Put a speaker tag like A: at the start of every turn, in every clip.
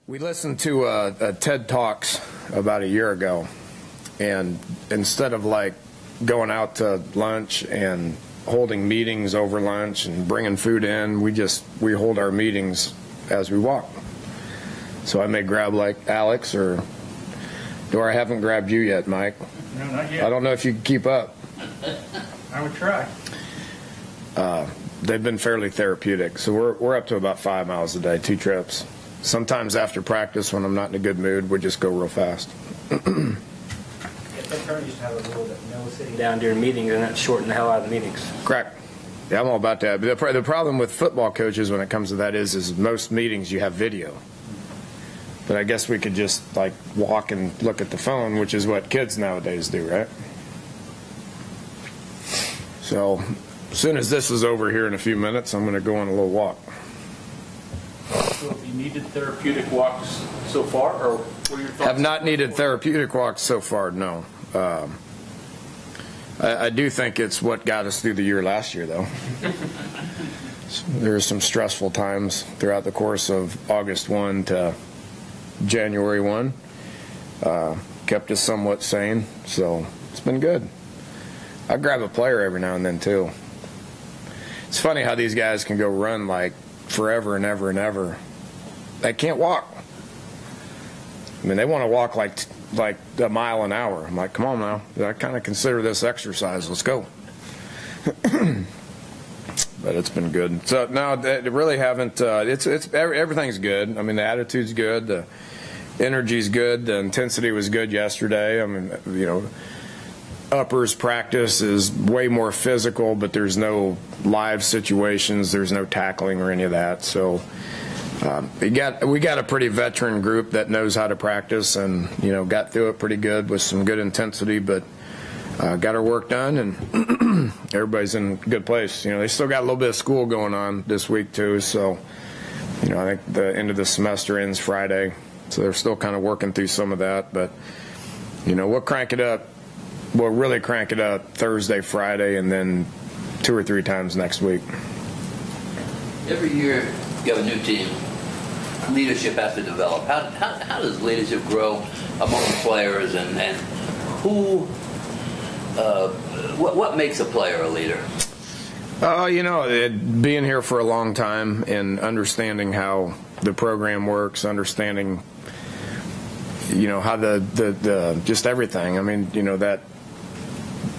A: We listened to a TED Talks about a year ago, and instead of like going out to lunch and holding meetings over lunch and bringing food in, we hold our meetings as we walk. So I may grab like Alex, or I haven't grabbed you yet, Mike.
B: No, not yet.
A: I don't know if you can keep up.
B: I would try.
A: They've been fairly therapeutic. So we're up to about 5 miles a day, 2 trips. Sometimes after practice, when I'm not in a good mood, we just go real fast.
C: Used to have a rule that no sitting down during meetings, and that shortened the hell out of the meetings.
A: Correct. Yeah, I'm all about that. But the problem with football coaches when it comes to that is most meetings you have video. But I guess we could just like walk and look at the phone, which is what kids nowadays do, right? So as soon as this is over here in a few minutes, I'm going to go on a little walk.
B: So have you needed therapeutic walks so far, or what are your thoughts?
A: Have not needed therapeutic walks so far, no. I do think it's what got us through the year last year, though. There were some stressful times throughout the course of August 1 to January 1. Kept us somewhat sane, so it's been good. I grab a player every now and then, too. It's funny how these guys can go run like forever and ever and ever. They can't walk. I mean, they want to walk like a mile an hour. I'm like, come on now. I kind of consider this exercise. Let's go. But it's been good. So no, they really haven't. Everything's good. I mean, the attitude's good. The energy's good. The intensity was good yesterday. I mean, uppers practice is way more physical, but there's no live situations. There's no tackling or any of that. So we got a pretty veteran group that knows how to practice, and got through it pretty good with some good intensity, but got our work done, and everybody's in a good place. They still got a little bit of school going on this week too, so I think the end of the semester ends Friday, so they're still kind of working through some of that, but we'll crank it up. We'll really crank it up Thursday, Friday, and then 2 or 3 times next week.
D: Every year you have a new team. Leadership has to develop. How does leadership grow among the players, and who? What makes a player a leader?
A: Being here for a long time and understanding how the program works, understanding how the just everything. I mean, that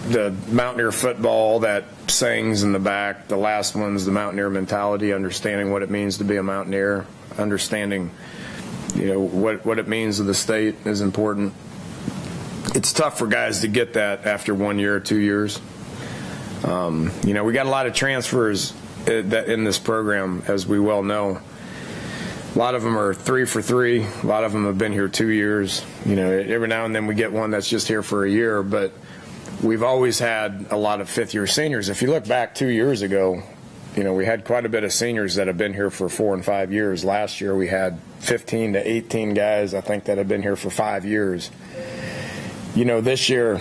A: the Mountaineer football that sings in the back, the last one's the Mountaineer mentality, understanding what it means to be a Mountaineer, understanding what it means to the state is important. It's tough for guys to get that after 1 year or 2 years. We got a lot of transfers in this program, as we well know. A lot of them are 3 for 3. A lot of them have been here 2 years. Every now and then we get one that's just here for a year, but we've always had a lot of fifth-year seniors. If you look back 2 years ago, we had quite a bit of seniors that have been here for 4 and 5 years. Last year we had 15 to 18 guys, I think, that have been here for 5 years. This year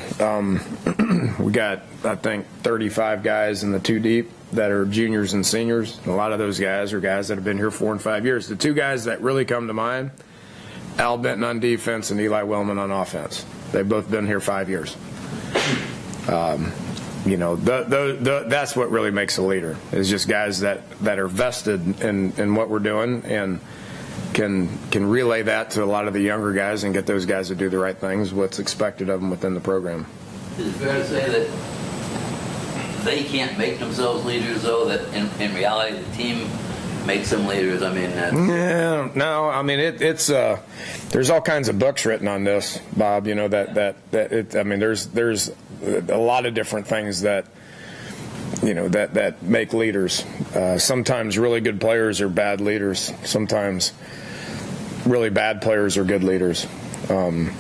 A: we got, I think, 35 guys in the 2 deep that are juniors and seniors. A lot of those guys are guys that have been here 4 and 5 years. The 2 guys that really come to mind, Al Benton on defense and Eli Wellman on offense. They've both been here 5 years. That's what really makes a leader, is just guys that are vested in what we're doing and can relay that to a lot of the younger guys and get those guys to do the right things, what's expected of them within the program.
D: Is it fair to say that they can't make themselves leaders, though, that in reality the team makes them leaders? I mean,
A: no. I mean, it's there's all kinds of books written on this, Bob. There's a lot of different things that that make leaders. Sometimes really good players are bad leaders. Sometimes really bad players are good leaders. The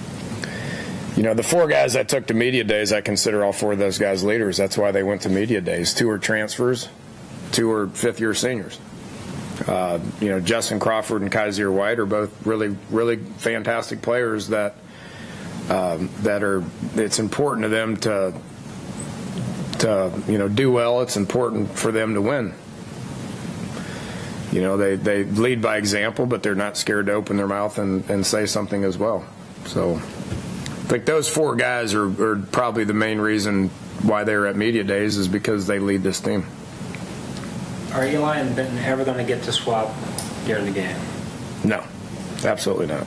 A: 4 guys I took to media days, I consider all 4 of those guys leaders. That's why they went to media days. 2 are transfers, 2 are fifth-year seniors. Justin Crawford and Kaiser White are both really, really fantastic players that are. It's important to them to do well. It's important for them to win. you know, they lead by example, but they're not scared to open their mouth and say something as well. So I think those 4 guys are probably the main reason why they're at media days, is because they lead this team.
C: Are Eli and Benton ever going to get to swap during the game?
A: No, absolutely not.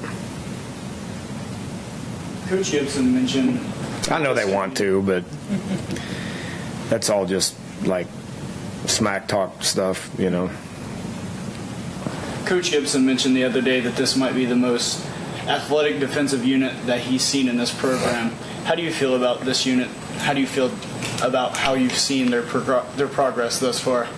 E: Coach Gibson mentioned.
A: I know they want to, but that's all just like smack talk stuff, you know.
E: Coach Gibson mentioned the other day that this might be the most athletic defensive unit that he's seen in this program. How do you feel about this unit? How do you feel about how you've seen their progress thus far?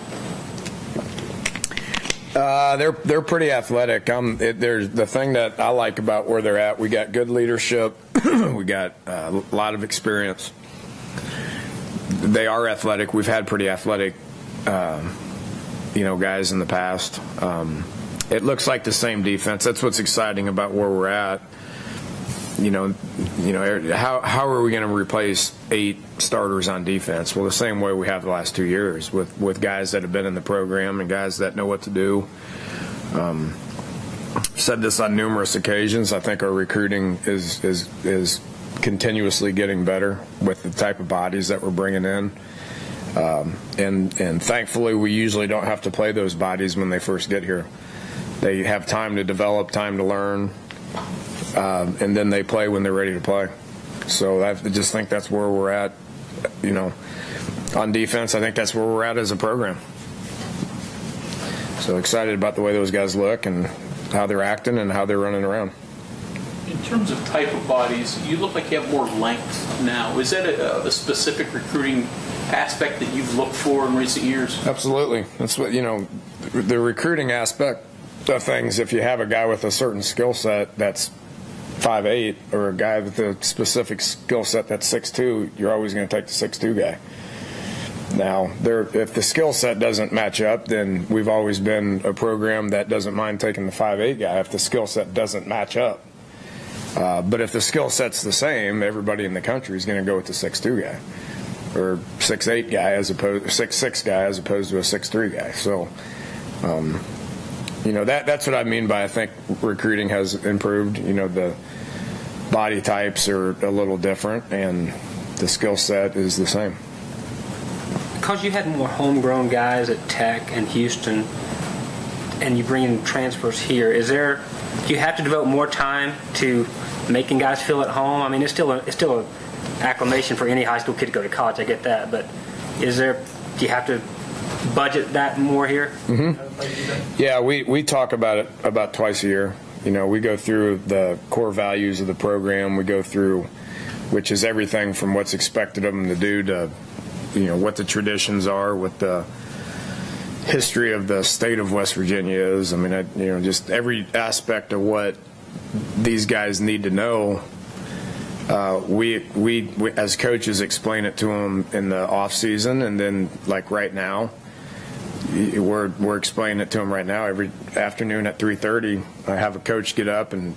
A: They're pretty athletic. There's the thing that I like about where they're at. We got good leadership. We got a lot of experience. They are athletic. We've had pretty athletic, guys in the past. It looks like the same defense. That's what's exciting about where we're at. How are we going to replace 8 starters on defense? Well, the same way we have the last 2 years with guys that have been in the program and guys that know what to do. Said this on numerous occasions. I think our recruiting is continuously getting better with the type of bodies that we're bringing in. And thankfully, we usually don't have to play those bodies when they first get here. They have time to develop, time to learn. And then they play when they're ready to play. So I just think that's where we're at, on defense. I think that's where we're at as a program. So excited about the way those guys look and how they're acting and how they're running around.
B: In terms of type of bodies, you look like you have more length now. Is that a specific recruiting aspect that you've looked for in recent years?
A: Absolutely. That's what, the recruiting aspect of things, if you have a guy with a certain skill set that's 5'8", or a guy with a specific skill set that's 6'2", you're always going to take the 6'2" guy. Now, if the skill set doesn't match up, then we've always been a program that doesn't mind taking the 5'8" guy if the skill set doesn't match up. But if the skill set's the same, everybody in the country is going to go with the 6'2" guy, or 6'8" guy as opposed 6'6" guy as opposed to a 6'3" guy. So, that's what I mean by I think recruiting has improved. The body types are a little different, and the skill set is the same.
C: Because you had more homegrown guys at Tech and Houston, and you bring in transfers here, do you have to devote more time to making guys feel at home? I mean, it's still a acclimation for any high school kid to go to college. I get that, but do you have to budget that more here?
A: Mm-hmm. Yeah, we talk about it about twice a year. We go through the core values of the program. We go through, which is everything from what's expected of them to do to, what the traditions are, what the history of the state of West Virginia is. I mean, just every aspect of what these guys need to know. We as coaches explain it to them in the off season, and then like right now, we're explaining it to them right now. Every afternoon at 3:30, I have a coach get up and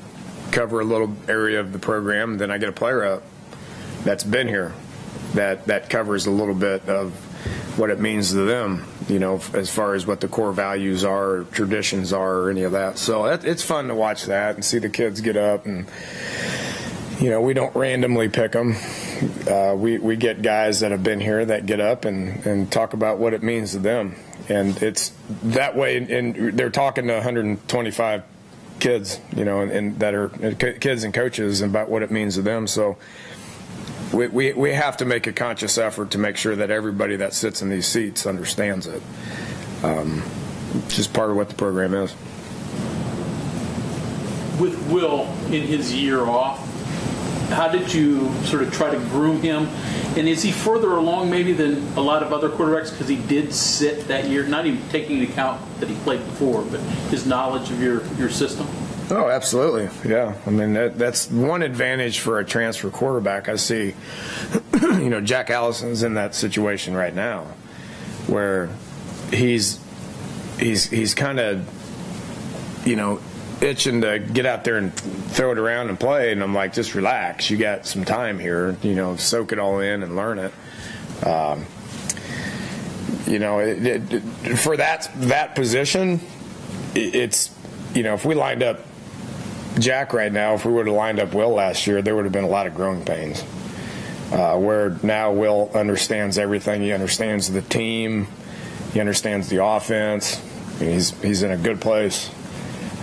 A: cover a little area of the program, and then I get a player up that's been here that covers a little bit of what it means to them, as far as what the core values are, or traditions are, or any of that. So it's fun to watch that and see the kids get up, and we don't randomly pick them. We get guys that have been here that get up and talk about what it means to them. And it's that way, and they're talking to 125 kids, and that are kids and coaches about what it means to them. So we have to make a conscious effort to make sure that everybody that sits in these seats understands it. It's just part of what the program is.
B: With Will in his year off, how did you sort of try to groom him? And is he further along maybe than a lot of other quarterbacks because he did sit that year, not even taking into account that he played before, but his knowledge of your system?
A: Oh, absolutely. Yeah. I mean, that's one advantage for a transfer quarterback. I see, Jack Allison's in that situation right now where he's kind of, itching to get out there and throw it around and play, and I'm like, just relax. You got some time here, soak it all in and learn it. For that position, it's, if we lined up Jack right now, if we would have lined up Will last year, there would have been a lot of growing pains. Where now Will understands everything. He understands the team. He understands the offense. He's in a good place.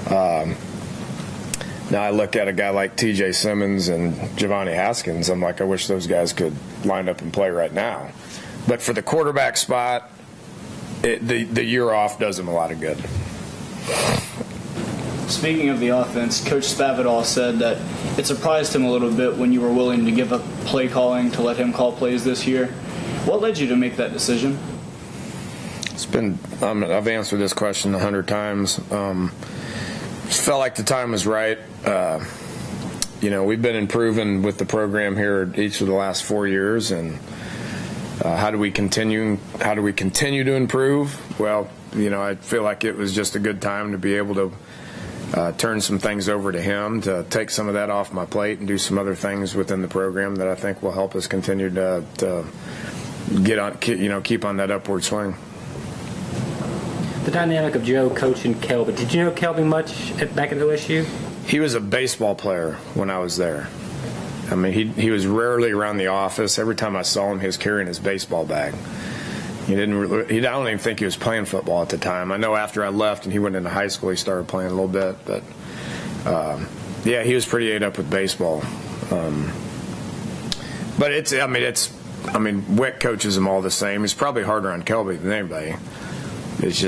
A: Now I look at a guy like T.J. Simmons and Giovanni Haskins. I'm like, I wish those guys could line up and play right now. But for the quarterback spot, the year off does him a lot of good.
E: Speaking of the offense, Coach Spavital said that it surprised him a little bit when you were willing to give up play calling to let him call plays this year. What led you to make that decision?
A: It's been I've answered this question 100 times. Just felt like the time was right. We've been improving with the program here each of the last 4 years, and how do we continue to improve? Well, I feel like it was just a good time to be able to turn some things over to him, to take some of that off my plate and do some other things within the program that I think will help us continue to get on, keep on that upward swing.
C: The dynamic of Joe coaching Kelby. Did you know Kelby much back at OSU?
A: He was a baseball player when I was there. I mean, he was rarely around the office. Every time I saw him, he was carrying his baseball bag. I don't even think he was playing football at the time. I know after I left and he went into high school, he started playing a little bit. But, yeah, he was pretty ate up with baseball. But Wick coaches them all the same. He's probably harder on Kelby than anybody. That's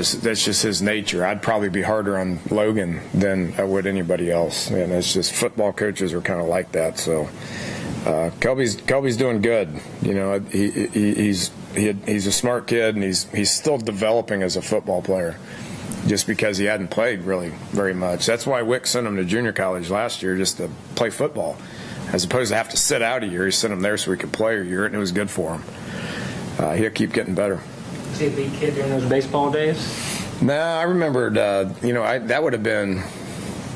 A: just his nature. I'd probably be harder on Logan than I would anybody else. And it's just football coaches are kind of like that. So Kelby's doing good. He's a smart kid, and he's still developing as a football player, just because he hadn't played really very much. That's why Wick sent him to junior college last year, just to play football, as opposed to have to sit out a year. He sent him there so he could play a year, and it was good for him. He'll keep getting better.
C: Was he a big kid during those baseball days?
A: No, I remembered, that would have been,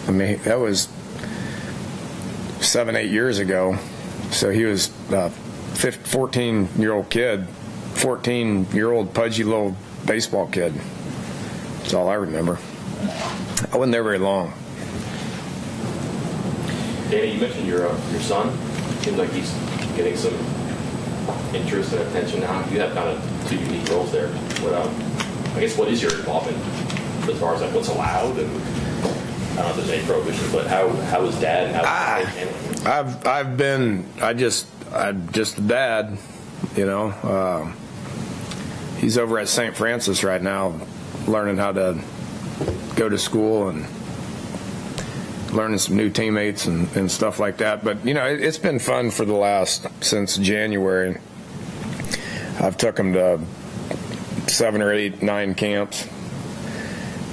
A: that was 7-8 years ago. So he was a 14-year-old kid, 14-year-old pudgy little baseball kid. That's all I remember. I wasn't there very long.
F: Danny, you mentioned your son. It seems like he's getting some interest and attention now. You have kind of two unique roles there. I guess what is your involvement as far as like what's allowed, and I don't know if there's any prohibitions, but how is Dad and how is handling it?
A: I'm just a dad, he's over at St. Francis right now, learning how to go to school and learning some new teammates and stuff like that. But it's been fun for since January. I've took him to 7 or 8, 9 camps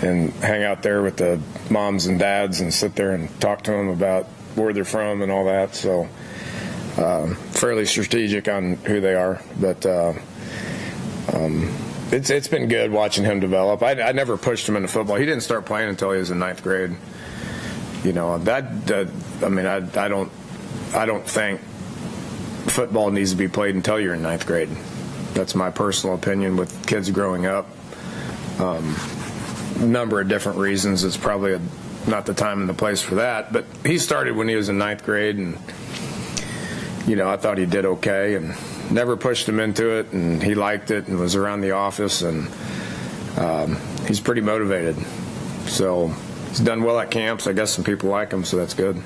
A: and hang out there with the moms and dads and sit there and talk to them about where they're from and all that. So fairly strategic on who they are, but it's been good watching him develop. I never pushed him into football. He didn't start playing until he was in 9th grade. I don't think football needs to be played until you're in 9th grade. That's my personal opinion with kids growing up. A number of different reasons. It's probably not the time and the place for that. But he started when he was in 9th grade, and I thought he did okay, and never pushed him into it, and he liked it and was around the office, and he's pretty motivated. So he's done well at camps. I guess some people like him, so that's good.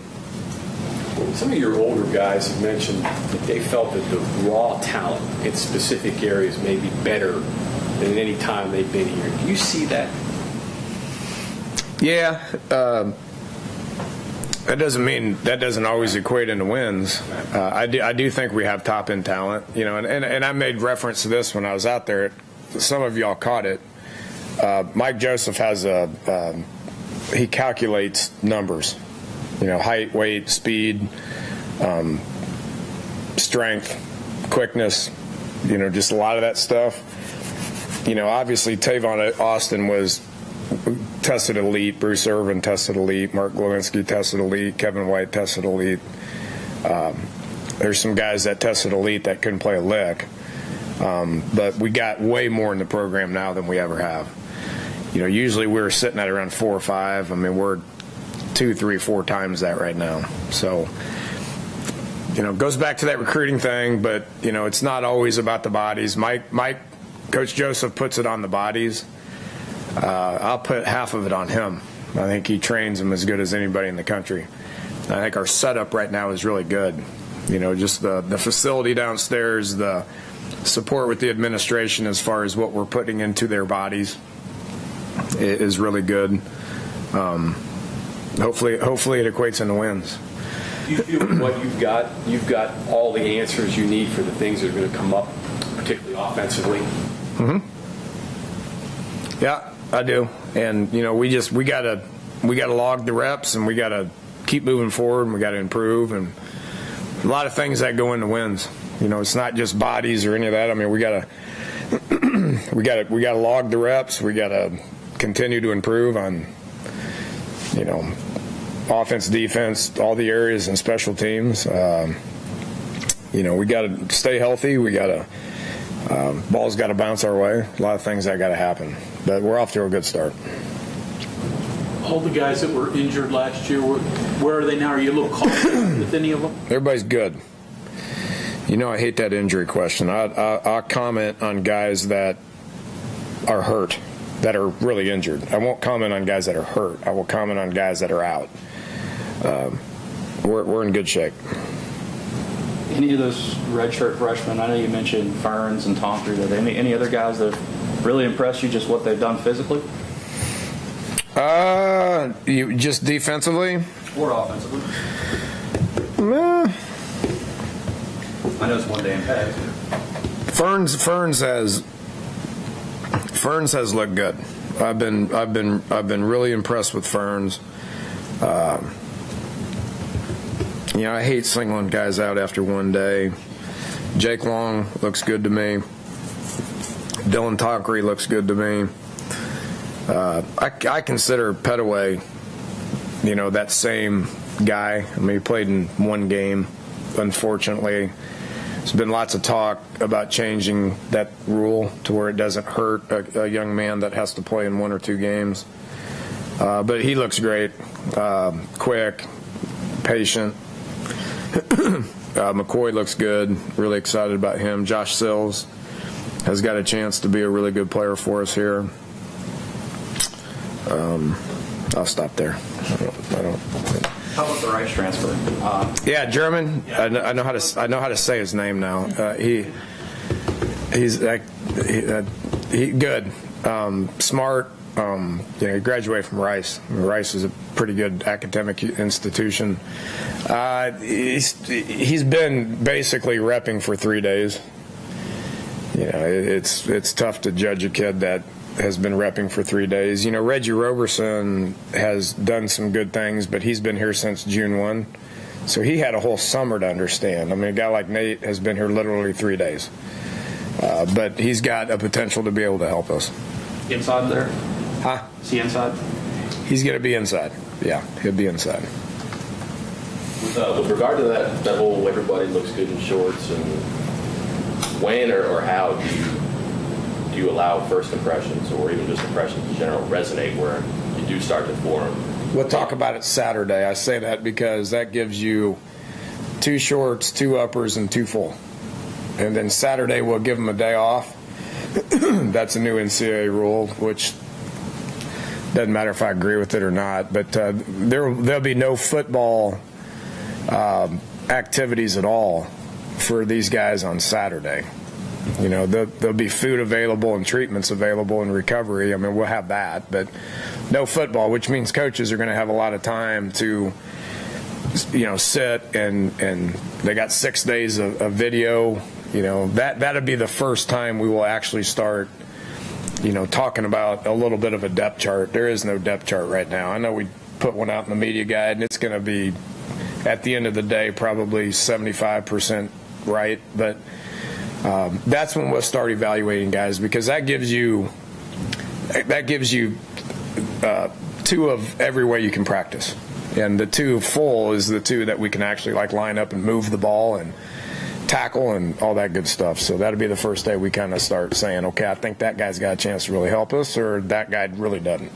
G: Some of your older guys have mentioned that they felt that the raw talent in specific areas may be better than any time they've been here. Do you see that?
A: Yeah. That doesn't always equate into wins. I do think we have top-end talent, and I made reference to this when I was out there. Some of y'all caught it. Mike Joseph has he calculates numbers. Height, weight, speed, strength, quickness, just a lot of that stuff. Obviously Tavon Austin was tested elite. Bruce Irvin tested elite. Mark Glowinski tested elite. Kevin White tested elite. There's some guys that tested elite that couldn't play a lick. But we got way more in the program now than we ever have. Usually we're sitting at around 4 or 5. I mean, we're 2, 3, 4 times that right now. So, it goes back to that recruiting thing, but, it's not always about the bodies. Coach Joseph puts it on the bodies. I'll put half of it on him. I think he trains them as good as anybody in the country. I think our setup right now is really good. Just the facility downstairs, the support with the administration as far as what we're putting into their bodies is really good. Hopefully it equates into wins.
G: Do you feel what you've got all the answers you need for the things that are going to come up, particularly offensively?
A: Mm-hmm. Yeah, I do. And we gotta log the reps, and we gotta keep moving forward, and we gotta improve, and a lot of things that go into wins. It's not just bodies or any of that. I mean, we gotta log the reps. We gotta continue to improve on offense, defense, all the areas and special teams. We gotta stay healthy. We gotta ball's got to bounce our way. A lot of things that got to happen, but we're off to a good start.
B: All the guys that were injured last year, where are they now? Are you a little confident with any of them?
A: Everybody's good. I hate that injury question. I'll comment on guys that are hurt, that are really injured. I won't comment on guys that are hurt. I will comment on guys that are out. We're in good shape.
H: Any of those redshirt freshmen, I know you mentioned Ferns and Tonkery, are there any other guys that have really impressed you, just what they've done physically?
A: You just defensively?
H: Or offensively? I know it's one day in pay.
A: Ferns has looked good. I've been really impressed with Ferns. I hate singling guys out after one day. Jake Long looks good to me. Dylan Tonkery looks good to me. I consider Petaway, that same guy. I mean, he played in one game, unfortunately. There's been lots of talk about changing that rule to where it doesn't hurt a young man that has to play in 1 or 2 games. But he looks great, quick, patient. McCoy looks good. Really excited about him. Josh Sills has got a chance to be a really good player for us here. I'll stop there. I don't.
H: How about the Rice transfer?
A: Yeah, German. Yeah. I know how to say his name now. He's good, smart. He graduated from Rice. Rice is a pretty good academic institution. He's been basically repping for 3 days. It's tough to judge a kid that has been repping for 3 days. Reggie Roberson has done some good things, but he's been here since June 1. So he had a whole summer to understand. I mean, a guy like Nate has been here literally 3 days. But he's got a potential to be able to help us.
H: Inside there?
A: Huh?
H: Is he inside?
A: He's going to be inside. Yeah, he'll be inside.
F: With regard to that whole everybody looks good in shorts, and when or how do you allow first impressions or even just impressions in general resonate where you do start to form?
A: We'll talk about it Saturday. I say that because that gives you 2 shorts, 2 uppers, and 2 full. And then Saturday we'll give them a day off. That's a new NCAA rule, which doesn't matter if I agree with it or not. But there'll be no football activities at all for these guys on Saturday. There'll be food available and treatments available and recovery. I mean, we'll have that, but no football, which means coaches are going to have a lot of time to, sit and they got 6 days of video. That'll be the first time we will actually start, talking about a little bit of a depth chart. There is no depth chart right now. I know we put one out in the media guide, and it's going to be, at the end of the day, probably 75% right, but that's when we'll start evaluating guys, because that gives you 2 of every way you can practice, and the 2 full is the 2 that we can actually line up and move the ball and tackle and all that good stuff. So that'll be the first day we kind of start saying, okay, I think that guy's got a chance to really help us, or that guy really doesn't.